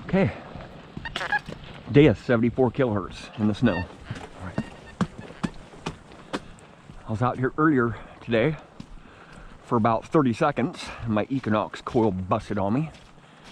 Okay, Deus 74 kilohertz in the snow. All right. I was out here earlier today for about 30 seconds and my Equinox coil busted on me,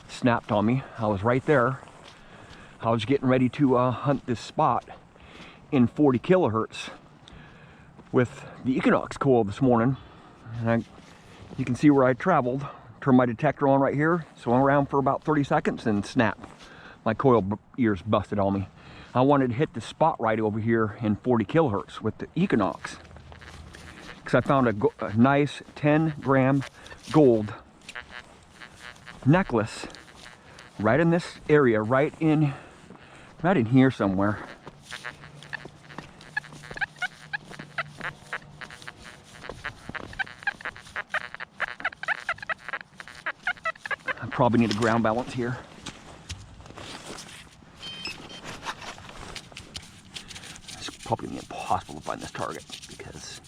snapped on me. I was right there. I was getting ready to hunt this spot in 40 kilohertz with the Equinox coil this morning, and you can see where I traveled. Turned my detector on right here, swung around for about 30 seconds and snap. My coil ears busted on me. I wanted to hit the spot right over here in 40 kilohertz with the Equinox, because I found a nice 10-gram gold necklace right in this area, right in here somewhere. I probably need a ground balance here. It's probably gonna be impossible to find this target because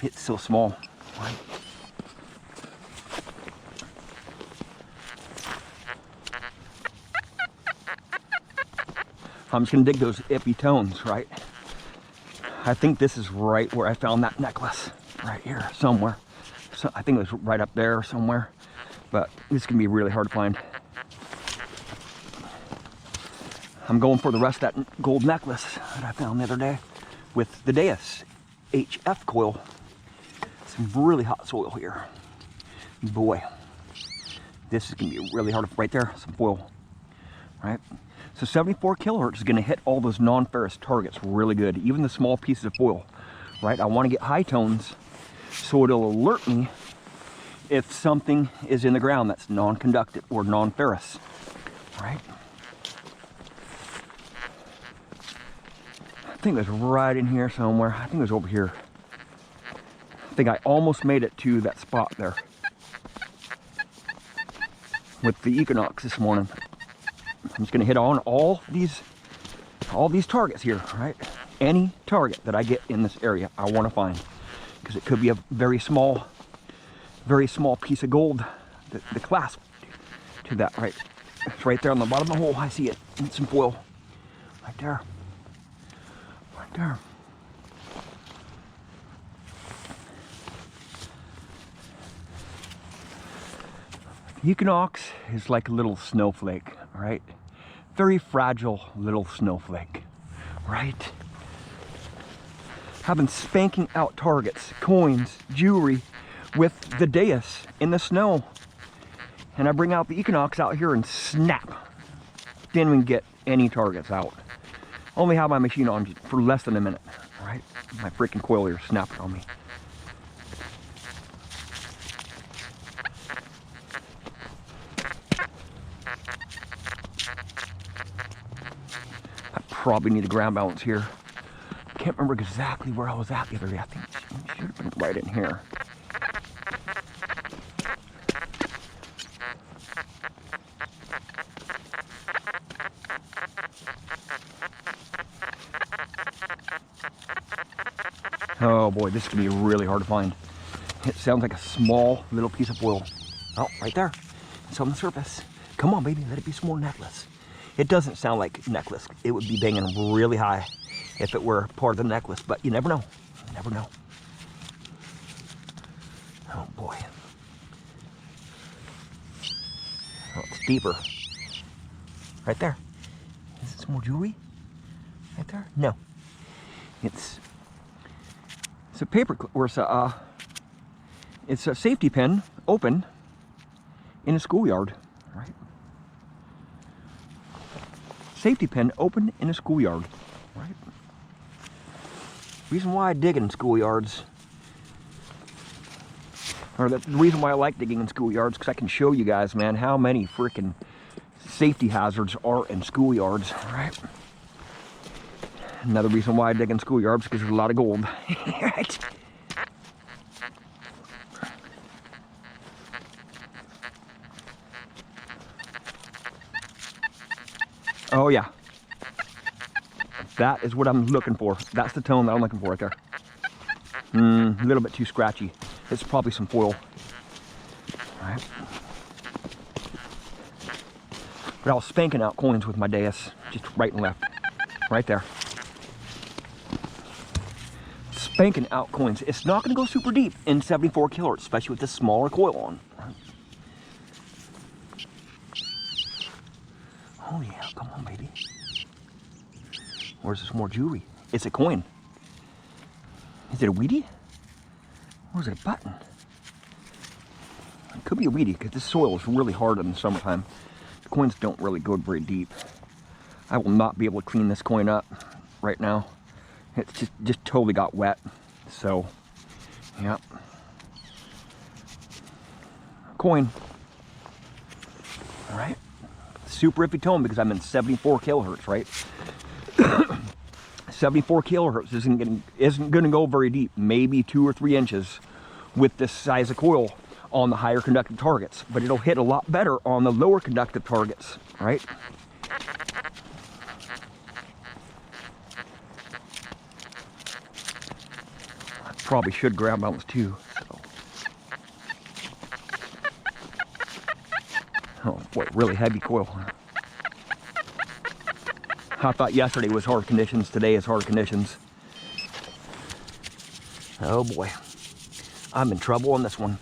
it's so small. Right? I'm just gonna dig those ippy tones, right? I think this is right where I found that necklace, right here somewhere. So I think it was right up there somewhere, but it's gonna be really hard to find. I'm going for the rest of that gold necklace that I found the other day with the Deus HF coil. Some really hot soil here. Boy, this is gonna be really hard. Right there, some foil, right? So 74 kilohertz is gonna hit all those non-ferrous targets really good, even the small pieces of foil, right? I wanna get high tones so it'll alert me if something is in the ground that's non-conductive or non-ferrous, right? I think it was right in here somewhere. I think it was over here. I think I almost made it to that spot there with the Equinox this morning. I'm just gonna hit on all these targets here, right? Any target that I get in this area, I want to find, because it could be a very small piece of gold. The clasp to that, right? It's right there on the bottom of the hole. I see it. It's some foil, right there, right there. Equinox is like a little snowflake, right? Very fragile little snowflake, right? I've been spanking out targets, coins, jewelry with the Deus in the snow. And I bring out the Equinox out here and snap. Didn't even get any targets out. Only have my machine on for less than a minute, right? My freaking coil ear snapped on me. Probably need a ground balance here. I can't remember exactly where I was at the other day. I think it should have been right in here. Oh boy, this is gonna be really hard to find. It sounds like a small little piece of foil. Oh, right there. It's on the surface. Come on, baby, let it be some more necklace. It doesn't sound like necklace. It would be banging really high if it were part of the necklace, but you never know. You never know. Oh boy. Oh, it's deeper. Right there. Is it some more jewelry? Right there? No. It's a paper clip, or it's a safety pin open in a schoolyard, right? Safety pin open in a schoolyard, right? Reason why I dig in schoolyards, or the reason why I like digging in schoolyards, because I can show you guys, man, how many freaking safety hazards are in schoolyards, right? Another reason why I dig in schoolyards, because there's a lot of gold, right? Oh yeah, that is what I'm looking for. That's the tone that I'm looking for right there. A little bit too scratchy. It's probably some foil. All right. But I was spanking out coins with my Deus, just right and left, right there. Spanking out coins. It's not going to go super deep in 74 kilohertz, especially with this smaller coil on. Oh yeah, come on, baby. Where's this more jewelry? It's a coin. Is it a weedy? Or is it a button? It could be a weedy because this soil is really hard in the summertime. The coins don't really go very deep. I will not be able to clean this coin up right now. It's just totally got wet. So, yeah. Coin. All right. Super iffy tone because I'm in 74 kilohertz, right? 74 kilohertz isn't going to go very deep, maybe 2 or 3 inches with this size of coil on the higher conductive targets, but it'll hit a lot better on the lower conductive targets, right? I probably should ground balance too. So. Oh boy, really heavy coil. I thought yesterday was hard conditions, today is hard conditions. Oh boy, I'm in trouble on this one.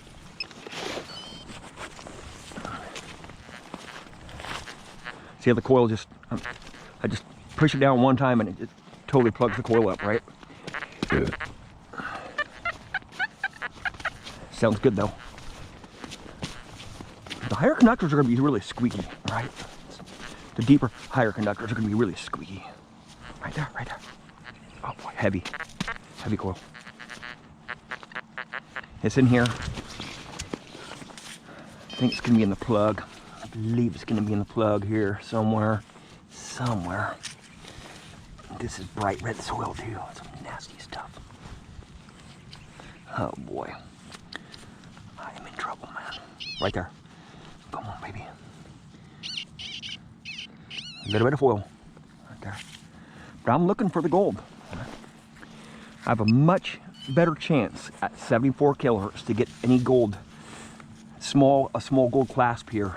See how the coil just, I just push it down one time and it just totally plugs the coil up, right? Sounds good though. The higher conductors are going to be really squeaky, right? The deeper, higher conductors are going to be really squeaky. Right there, right there. Oh boy, heavy. Heavy coil. It's in here. I think it's going to be in the plug. I believe it's going to be in the plug here somewhere. Somewhere. This is bright red soil too. Some nasty stuff. Oh boy. I am in trouble, man. Right there. Come on, baby. A little bit of oil right there. But I'm looking for the gold. I have a much better chance at 74 kilohertz to get any gold, a small gold clasp here,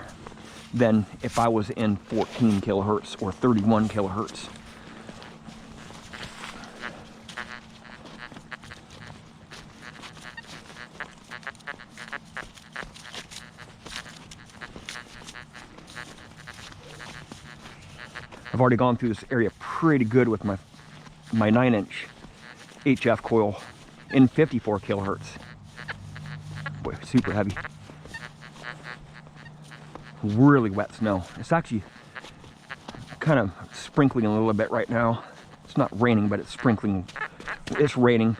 than if I was in 14 kilohertz or 31 kilohertz. I've already gone through this area pretty good with my 9-inch HF coil in 54 kilohertz. Boy, super heavy. Really wet snow. It's actually kind of sprinkling a little bit right now. It's not raining, but it's sprinkling. It's raining.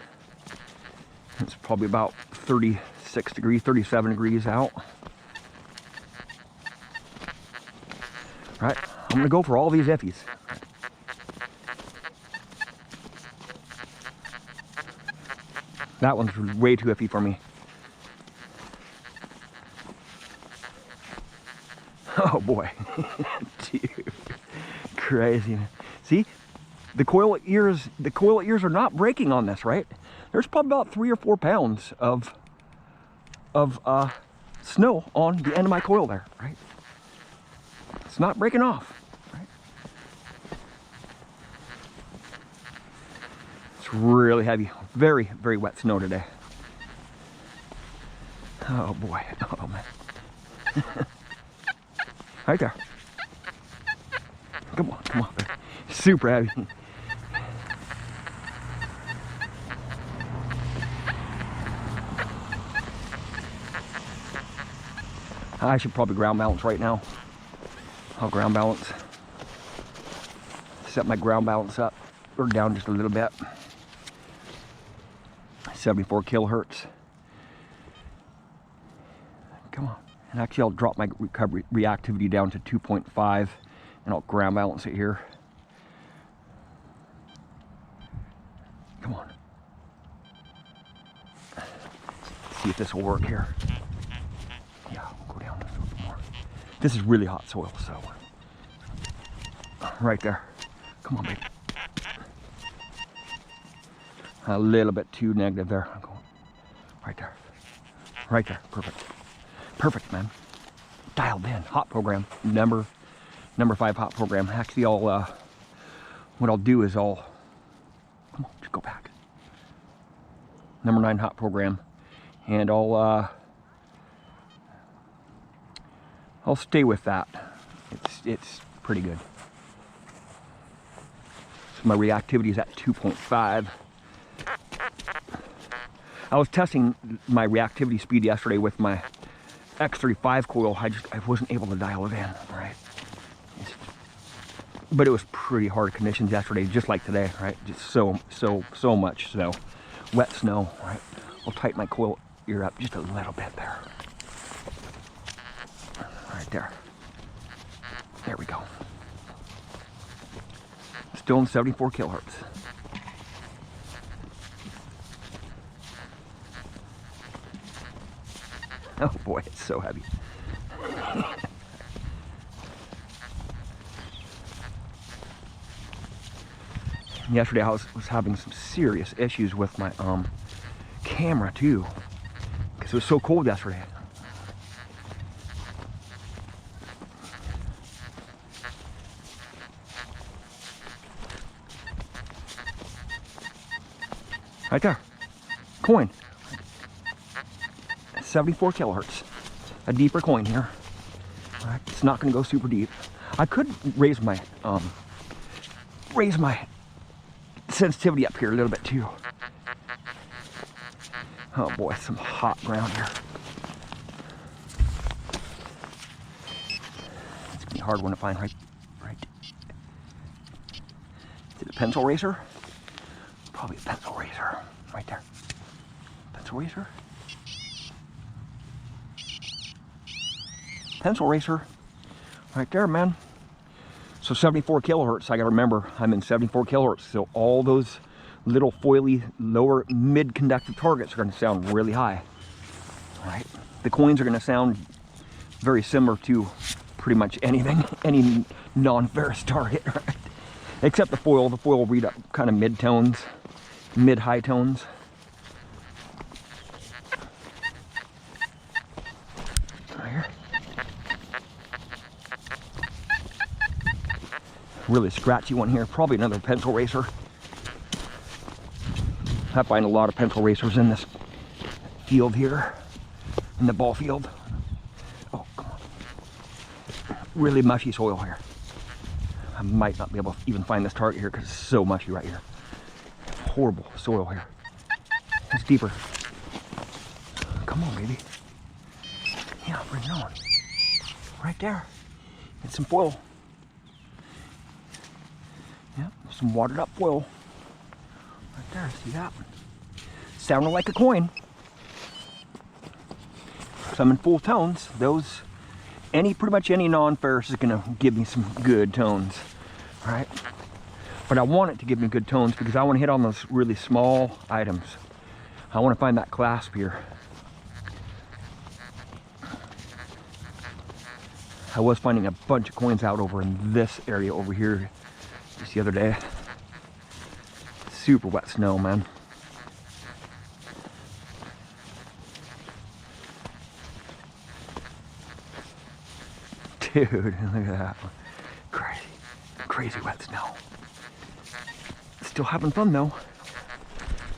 It's probably about 36 degrees, 37 degrees out. All right. I'm gonna go for all these effies. That one's way too iffy for me. Oh boy, dude, crazy. See, the coil ears are not breaking on this, right? There's probably about 3 or 4 pounds of snow on the end of my coil there, right? It's not breaking off. Really heavy, very, very wet snow today. Oh boy, oh man. Right there. Come on, come on. Super heavy. I should probably ground balance right now. I'll ground balance. Set my ground balance up or down just a little bit. 74 kilohertz. Come on. And actually I'll drop my recovery reactivity down to 2.5 and I'll ground balance it here. Come on. See if this will work here. Yeah, we'll go down this a little bit more. This is really hot soil, so right there. Come on, baby. A little bit too negative there. I'm going right there. Right there. Perfect. Perfect, man. Dialed in. Hot program. number 5 hot program. Actually, what I'll do is come on, just go back. Number 9 hot program, and I'll stay with that. It's pretty good. So my reactivity is at 2.5. I was testing my reactivity speed yesterday with my X35 coil. I wasn't able to dial it in, right? But it was pretty hard conditions yesterday, just like today, right? Just so much snow, wet snow, right? I'll tighten my coil ear up just a little bit there. Right there. There we go. Still in 74 kilohertz. Oh boy, it's so heavy. Yesterday I was having some serious issues with my camera too, because it was so cold yesterday. Right there, coin. 74 kilohertz, a deeper coin here. All right, it's not going to go super deep. I could raise my sensitivity up here a little bit too. Oh boy, some hot ground here. It's gonna be a hard one to find. Right. Is it a pencil eraser? Probably a pencil eraser. Right there. Pencil eraser. Pencil eraser. Right there, man. So 74 kilohertz, I gotta remember, I'm in 74 kilohertz, so all those little foily, lower mid-conductive targets are gonna sound really high, right? The coins are gonna sound very similar to pretty much anything, any non-ferrous target, right? Except the foil will read up kind of mid-tones, mid-high tones. Right here. Really scratchy one here, probably another pencil eraser. I find a lot of pencil erasers in this field here, in the ball field. Oh, come on. Really mushy soil here. I might not be able to even find this target here because it's so mushy right here. Horrible soil here. It's deeper. Come on, baby. Yeah, bring it on. Right there. Get some foil. Yeah, some watered up foil. Right there, see that one? Sounding like a coin. Some in full tones. Those, pretty much any non-ferrous is gonna give me some good tones, right? But I want it to give me good tones because I want to hit on those really small items. I want to find that clasp here. I was finding a bunch of coins out over in this area over here just the other day. Super wet snow, man. Dude, look at that one. Crazy wet snow. Still having fun though.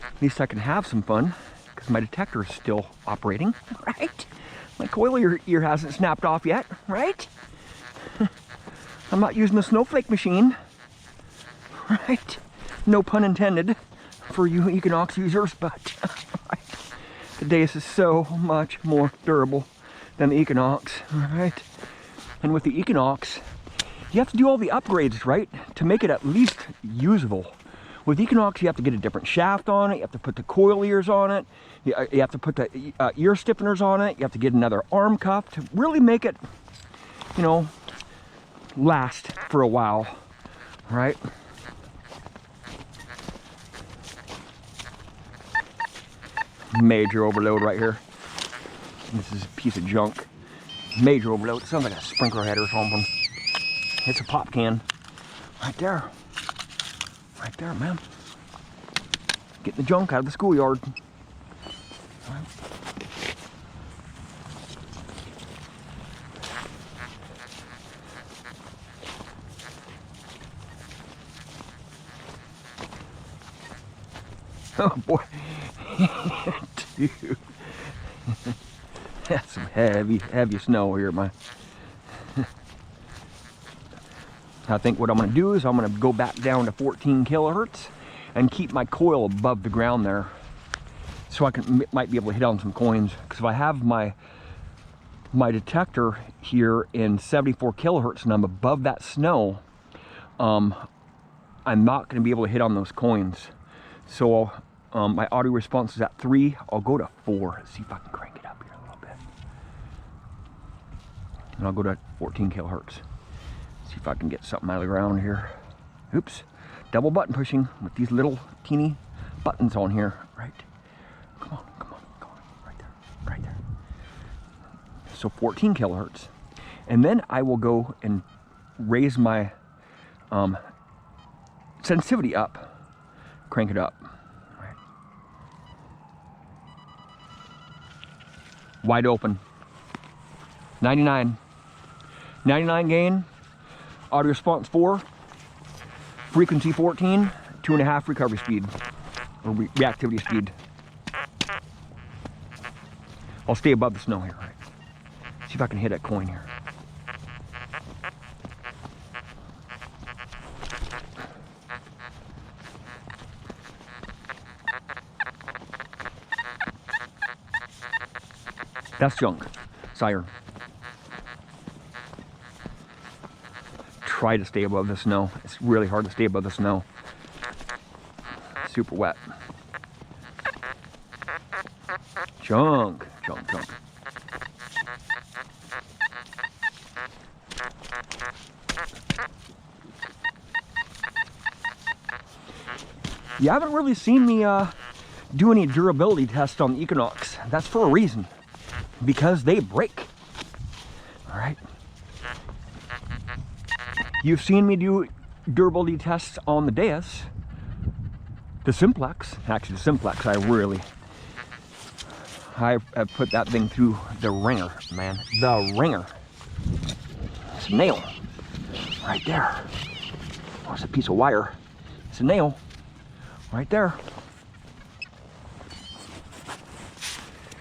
At least I can have some fun because my detector is still operating, right? My coil ear hasn't snapped off yet, right? I'm not using the snowflake machine, right? No pun intended for you Equinox users, but right? The Deus is so much more durable than the Equinox, right? And with the Equinox, you have to do all the upgrades, right? To make it at least usable. With Equinox, you have to get a different shaft on it. You have to put the coil ears on it. You have to put the ear stiffeners on it. You have to get another arm cuff to really make it, you know, last for a while, right? Major overload right here. This is a piece of junk. Major overload. It sounds like a sprinkler head or something. It's a pop can. Right there. Right there, man. Getting the junk out of the schoolyard. Right. Oh boy. Dude. That's some heavy snow here, man. I think what I'm going to do is I'm going to go back down to 14 kilohertz and keep my coil above the ground there, so I might be able to hit on some coins. Because if I have my detector here in 74 kilohertz and I'm above that snow, I'm not going to be able to hit on those coins. So my audio response is at 3. I'll go to 4. Let's see if I can crank it up here a little bit. And I'll go to 14 kilohertz. See if I can get something out of the ground here. Oops. Double button pushing with these little teeny buttons on here. Right. Come on, come on, come on. Right there, right there. So 14 kilohertz. And then I will go and raise my sensitivity up. Crank it up. Right. Wide open. 99. 99 gain. Audio response 4, frequency 14, 2.5 recovery speed, or reactivity speed. I'll stay above the snow here, right? See if I can hit that coin here. That's junk. Siren. Try to stay above the snow. It's really hard to stay above the snow. Super wet. Junk, junk, junk. You haven't really seen me do any durability tests on the Equinox. That's for a reason. Because they break. All right. You've seen me do durability tests on the Deus, the Simplex. Actually, the Simplex, I have put that thing through the ringer, man. The ringer. It's a nail right there. Oh, it's a piece of wire. It's a nail right there.